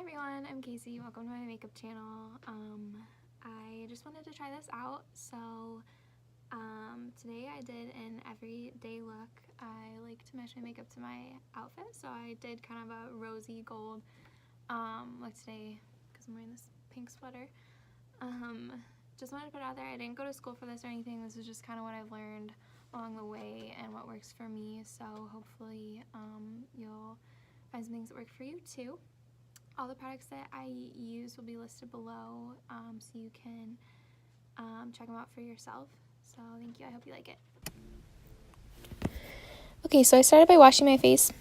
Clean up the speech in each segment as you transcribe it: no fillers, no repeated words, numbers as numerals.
Hi everyone, I'm Casey. Welcome to my makeup channel. I just wanted to try this out. So today I did an everyday look. I like to match my makeup to my outfit, so I did kind of a rosy gold look today because I'm wearing this pink sweater. Just wanted to put it out there. I didn't go to school for this or anything. This is just kind of what I've learned along the way and what works for me. So hopefully you'll find some things that work for you too. All the products that I use will be listed below, so you can check them out for yourself. So thank you. I hope you like it. Okay, so I started by washing my face,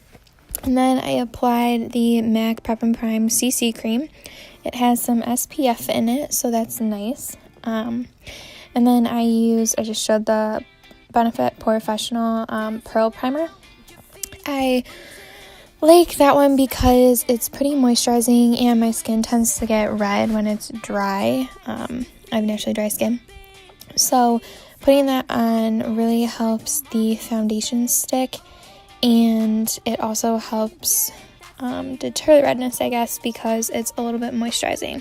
and then I applied the MAC Prep and Prime CC cream. It has some SPF in it, so that's nice. And then I just showed the Benefit pore-fessional Pearl Primer. I like that one because it's pretty moisturizing and my skin tends to get red when it's dry. I have naturally dry skin. So putting that on really helps the foundation stick, and it also helps deter the redness, I guess, because it's a little bit moisturizing.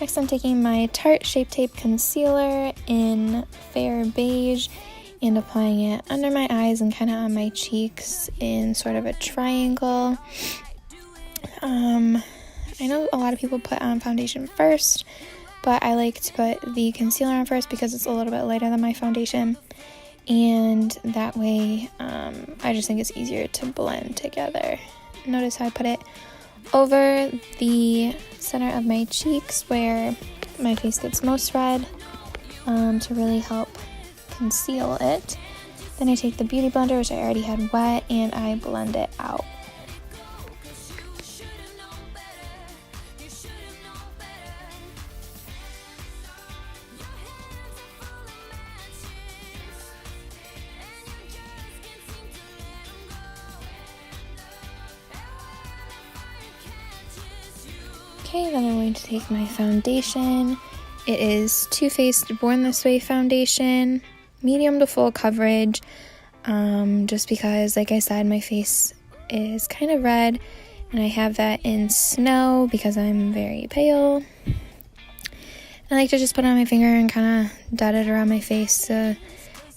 Next, I'm taking my Tarte Shape Tape Concealer in Fair Beige and applying it under my eyes and kind of on my cheeks in sort of a triangle. I know a lot of people put on foundation first, but I like to put the concealer on first because it's a little bit lighter than my foundation, and that way I just think it's easier to blend together. Notice how I put it over the center of my cheeks where my face gets most red, to really help conceal it. Then I take the beauty blender, which I already had wet, and I blend it out. Okay, then I'm going to take my foundation. It is Too Faced Born This Way foundation, medium to full coverage, just because, like I said, my face is kind of red, and I have that in snow because I'm very pale. I like to just put it on my finger and kind of dot it around my face to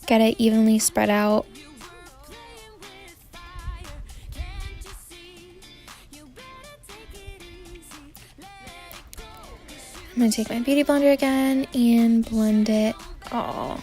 get it evenly spread out. I'm going to take my beauty blender again and blend it all.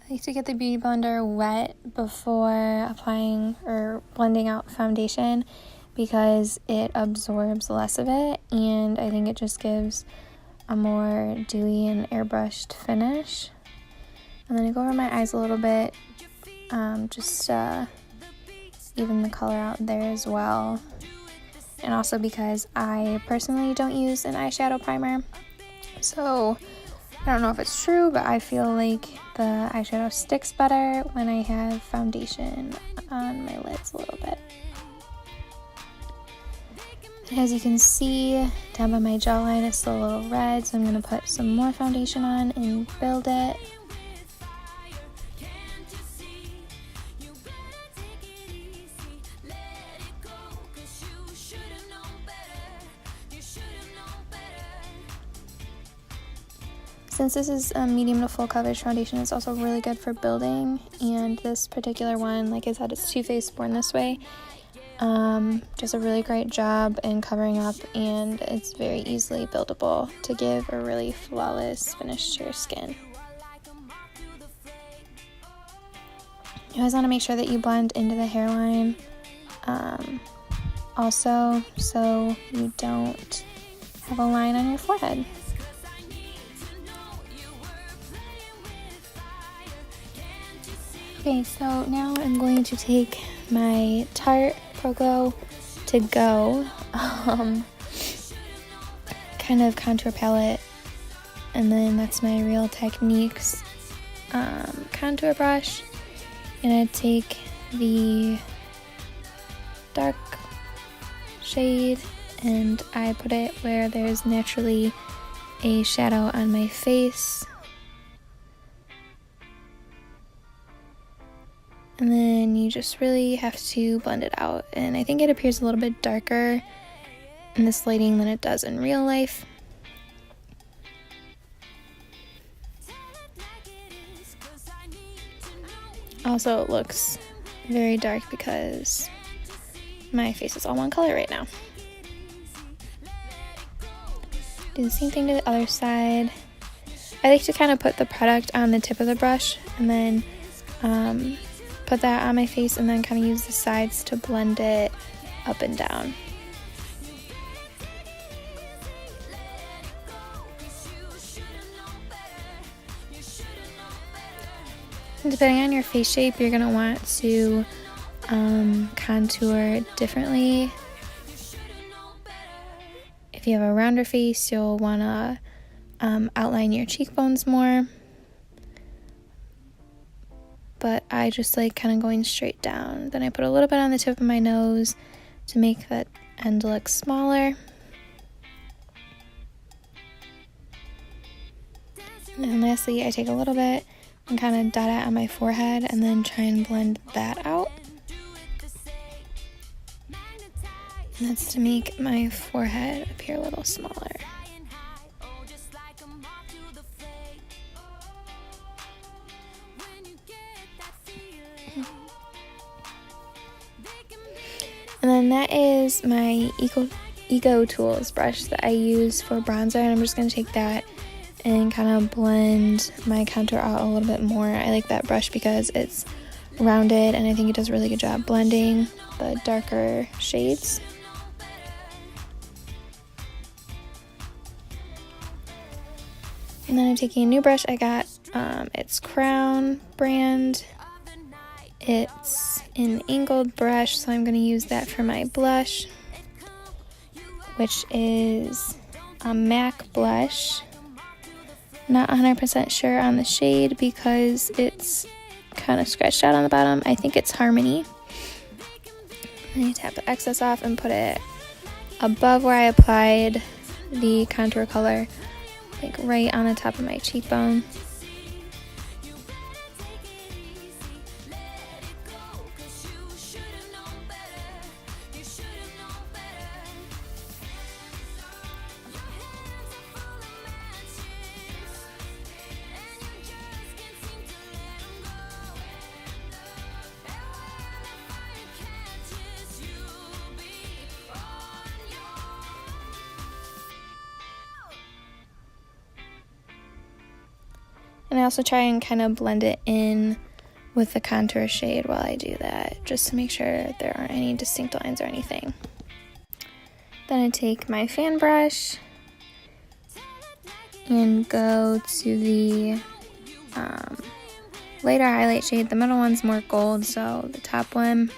I like to get the beauty blender wet before applying or blending out foundation because it absorbs less of it, and I think it just gives a more dewy and airbrushed finish. And then I go over my eyes a little bit, just even the color out there as well. And also because I personally don't use an eyeshadow primer, so I don't know if it's true, but I feel like the eyeshadow sticks better when I have foundation on my lids a little bit. As you can see, down by my jawline it's still a little red, so I'm going to put some more foundation on and build it. Since this is a medium to full coverage foundation, it's also really good for building, and this particular one, like I said, it's Too Faced Born This Way. Does a really great job in covering up, and it's very easily buildable to give a really flawless finish to your skin. You always want to make sure that you blend into the hairline, also, so you don't have a line on your forehead. Okay, so now I'm going to take my Tarte Pro Glow To Go kind of contour palette, and then that's my Real Techniques contour brush, and I take the dark shade and I put it where there's naturally a shadow on my face. And then you just really have to blend it out. And I think it appears a little bit darker in this lighting than it does in real life. Also, it looks very dark because my face is all one color right now. Do the same thing to the other side. I like to kind of put the product on the tip of the brush and then put that on my face and then kind of use the sides to blend it up and down. And depending on your face shape, you're going to want to contour differently. If you have a rounder face, you'll want to outline your cheekbones more. But I just like kind of going straight down. Then I put a little bit on the tip of my nose to make that end look smaller. And lastly, I take a little bit and kind of dot it on my forehead and then try and blend that out. And that's to make my forehead appear a little smaller. And then that is my Ego Tools brush that I use for bronzer, and I'm just going to take that and kind of blend my contour out a little bit more. I like that brush because it's rounded and I think it does a really good job blending the darker shades. And then I'm taking a new brush I got. It's Crown brand. It's an angled brush, so I'm going to use that for my blush, which is a MAC blush. Not 100% sure on the shade because it's kind of scratched out on the bottom. I think it's Harmony. And you tap the excess off and put it above where I applied the contour color, like right on the top of my cheekbone. And I also try and kind of blend it in with the contour shade while I do that, just to make sure there aren't any distinct lines or anything. Then I take my fan brush and go to the lighter highlight shade. The middle one's more gold, so the top one,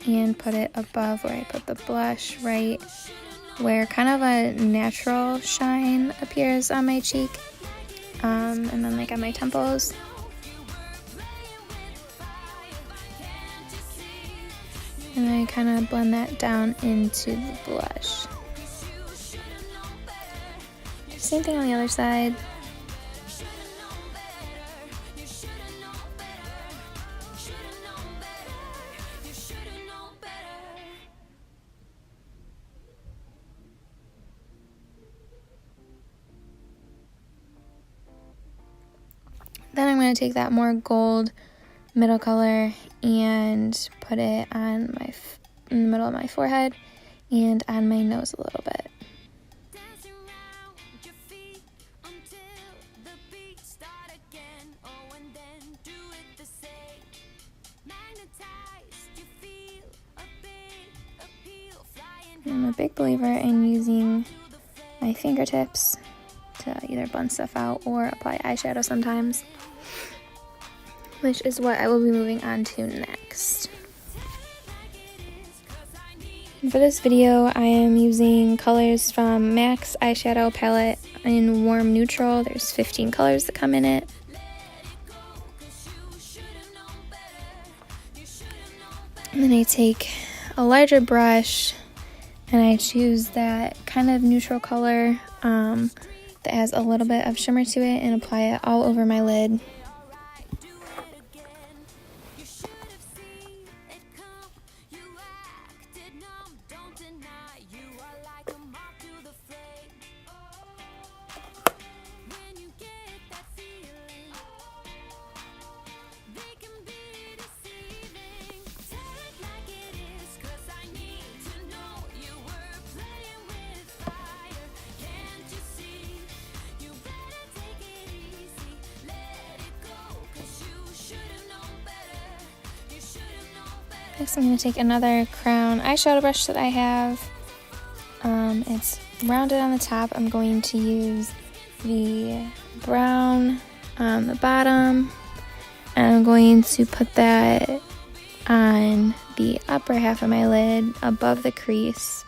and put it above where I put the blush, right where kind of a natural shine appears on my cheek. And then like on my temples. And I kind of blend that down into the blush. Same thing on the other side. Then I'm going to take that more gold middle color and put it on in the middle of my forehead and on my nose a little bit. I'm a big believer in using my fingertips to either blend stuff out or apply eyeshadow sometimes, which is what I will be moving on to next. For this video, I am using colors from MAC's eyeshadow palette in Warm Neutral. There's 15 colors that come in it. And then I take a larger brush and I choose that kind of neutral color that has a little bit of shimmer to it and apply it all over my lid. Next, I'm going to take another Crown eyeshadow brush that I have. It's rounded on the top. I'm going to use the brown on the bottom, and I'm going to put that on the upper half of my lid above the crease.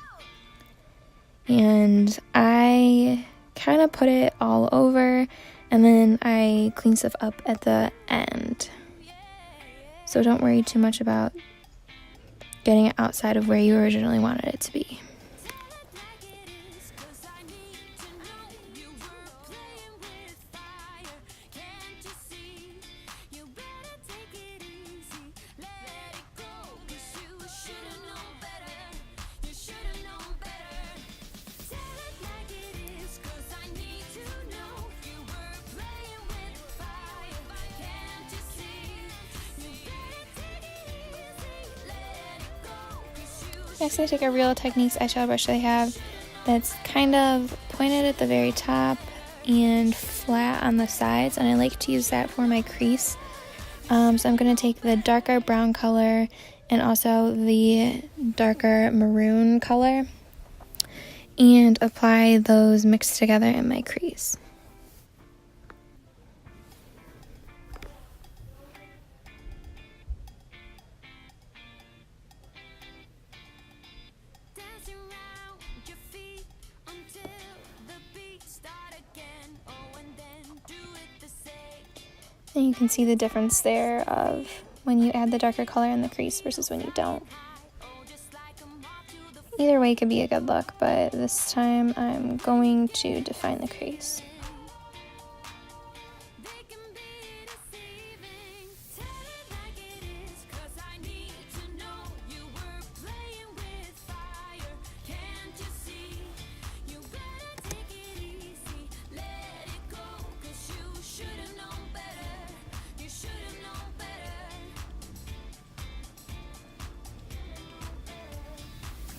And I kind of put it all over, and then I clean stuff up at the end. So don't worry too much about getting it outside of where you originally wanted it to be. Next, I take a Real Techniques eyeshadow brush that I have that's kind of pointed at the very top and flat on the sides, and I like to use that for my crease. So I'm going to take the darker brown color and also the darker maroon color and apply those mixed together in my crease. And you can see the difference there of when you add the darker color in the crease versus when you don't. Either way could be a good look, but this time I'm going to define the crease.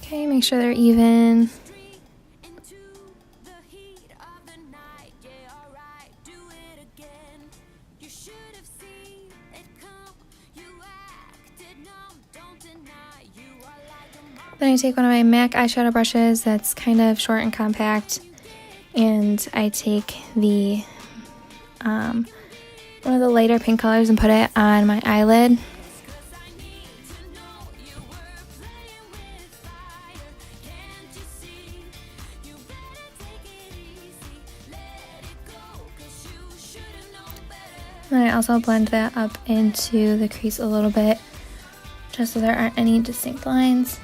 Okay, make sure they're even. Then I take one of my MAC eyeshadow brushes that's kind of short and compact, and I take the one of the lighter pink colors and put it on my eyelid. And I also blend that up into the crease a little bit, just so there aren't any distinct lines.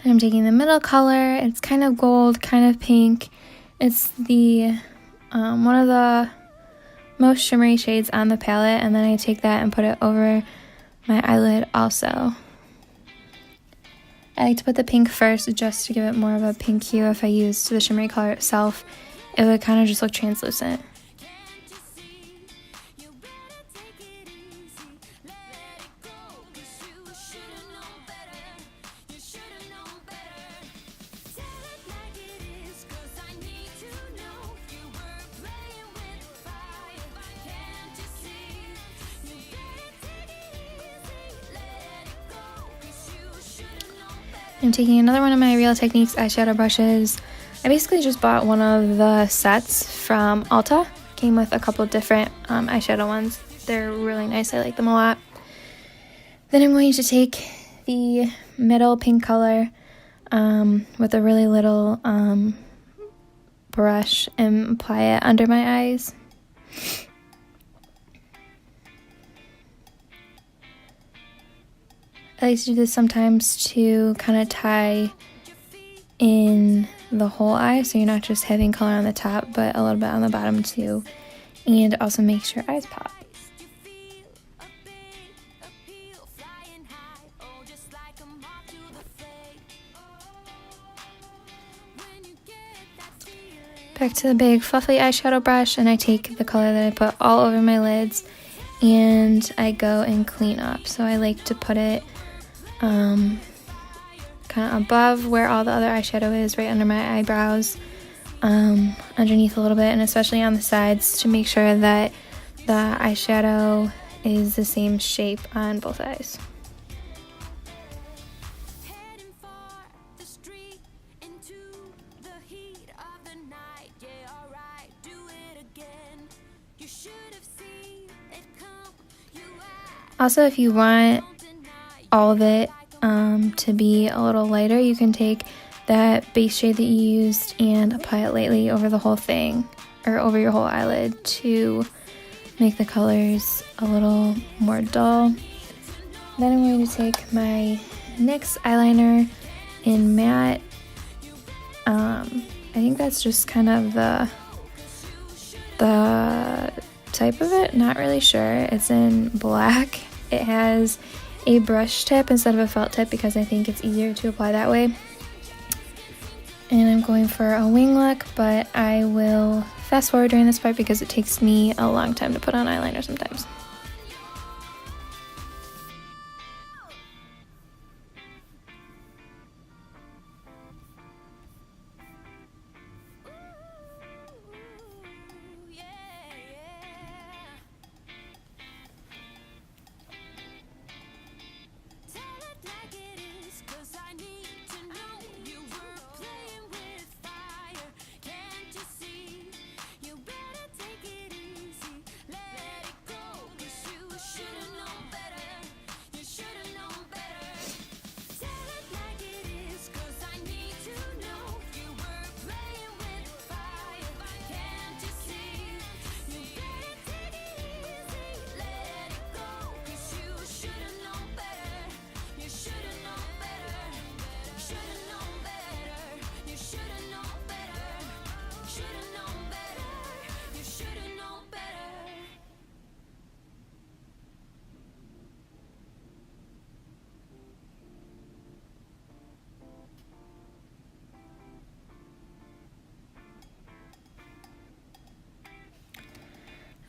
Then I'm taking the middle color. It's kind of gold, kind of pink. It's the one of the most shimmery shades on the palette, and then I take that and put it over my eyelid also. I like to put the pink first just to give it more of a pink hue. If I used the shimmery color itself, it would kind of just look translucent. I'm taking another one of my Real Techniques eyeshadow brushes. I basically just bought one of the sets from Ulta. Came with a couple different eyeshadow ones. They're really nice. I like them a lot. Then I'm going to take the middle pink color with a really little brush and apply it under my eyes. I like to do this sometimes to kind of tie in the whole eye, so you're not just having color on the top, but a little bit on the bottom too, and also makes your eyes pop. Back to the big fluffy eyeshadow brush, and I take the color that I put all over my lids and I go and clean up. So I like to put it kind of above where all the other eyeshadow is, right under my eyebrows, underneath a little bit, and especially on the sides to make sure that the eyeshadow is the same shape on both eyes. Also, if you want all of it to be a little lighter, you can take that base shade that you used and apply it lightly over the whole thing, or over your whole eyelid, to make the colors a little more dull. Then I'm going to take my NYX eyeliner in matte. I think that's just kind of the type of it, not really sure. It's in black. It has a brush tip instead of a felt tip because I think it's easier to apply that way. And I'm going for a wing look, but I will fast forward during this part because it takes me a long time to put on eyeliner sometimes.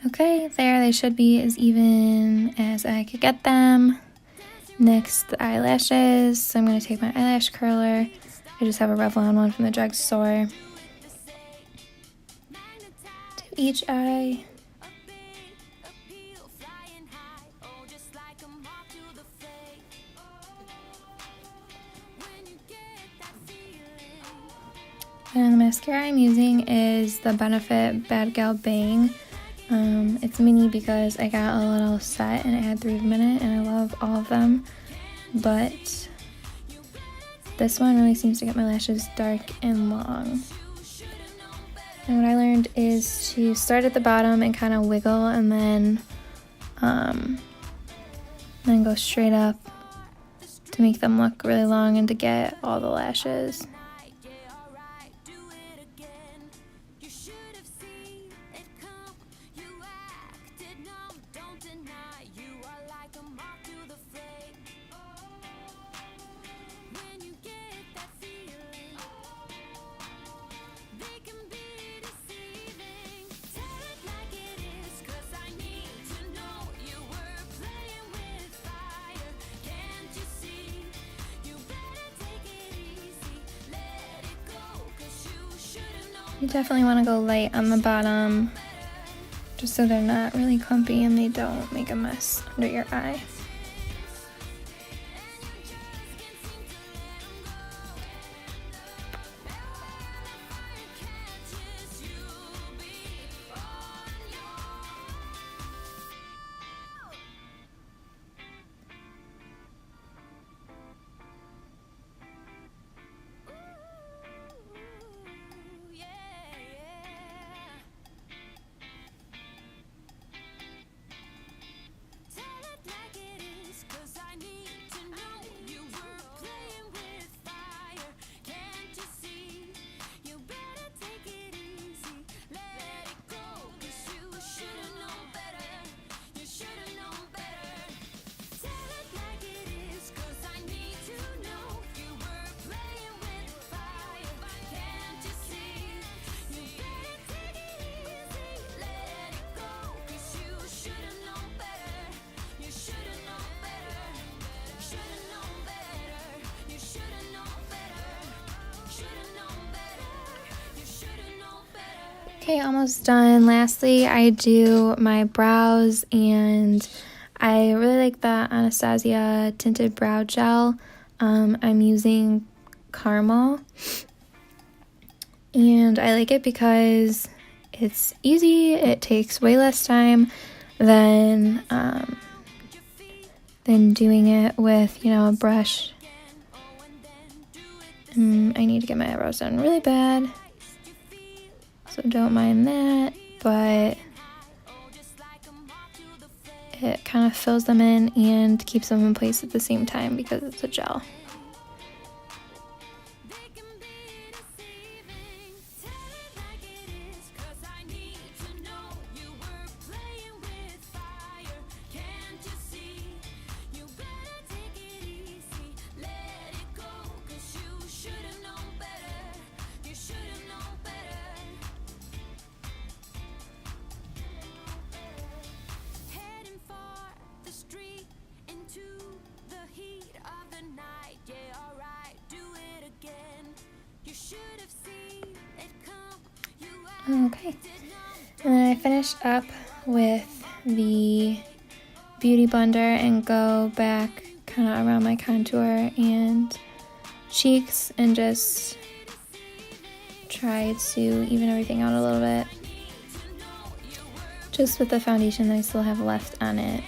Okay, there they should be as even as I could get them. Next, the eyelashes. So I'm going to take my eyelash curler. I just have a Revlon one from the drugstore. To each eye. And the mascara I'm using is the Benefit Bad Gal Bang. It's mini because I got a little set and it had 3 of them in it, and I love all of them, but this one really seems to get my lashes dark and long. And what I learned is to start at the bottom and kind of wiggle, and then go straight up to make them look really long and to get all the lashes. You definitely want to go light on the bottom, just so they're not really clumpy and they don't make a mess under your eye. Okay, almost done. Lastly, I do my brows, and I really like the Anastasia tinted brow gel. I'm using caramel, and I like it because it's easy. It takes way less time than doing it with, a brush. I need to get my eyebrows done really bad, so don't mind that, but it kind of fills them in and keeps them in place at the same time because it's a gel. Okay, and then I finish up with the Beauty Blender and go back kind of around my contour and cheeks and just try to even everything out a little bit, just with the foundation that I still have left on it.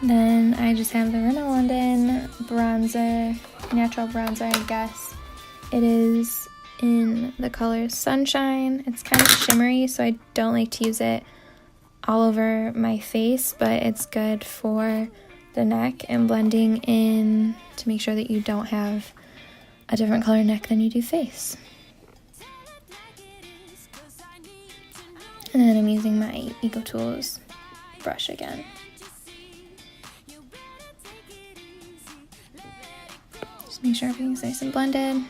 Then I just have the Rimmel London bronzer, natural bronzer, I guess. It is in the color Sunshine. It's kind of shimmery, so I don't like to use it all over my face, but it's good for the neck and blending in to make sure that you don't have a different color neck than you do face. And then I'm using my Eco Tools brush again. Just make sure everything's nice and blended.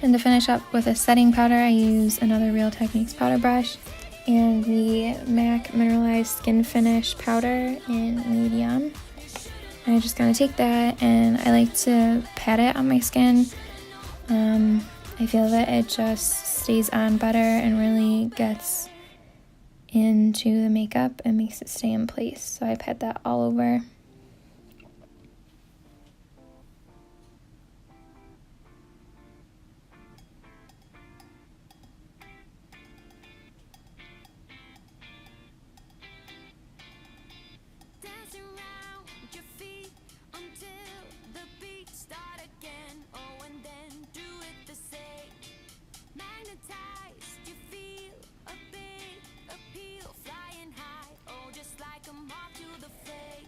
And to finish up with a setting powder, I use another Real Techniques powder brush and the MAC Mineralize Skinfinish powder in medium. And I'm just gonna take that, and I like to pat it on my skin. I feel that it just stays on better and really gets into the makeup and makes it stay in place. So I pat that all over.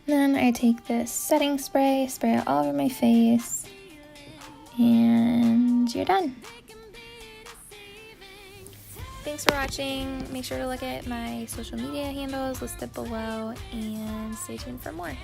Then I take this setting spray, spray it all over my face, and you're done. Thanks for watching. Make sure to look at my social media handles listed below and stay tuned for more.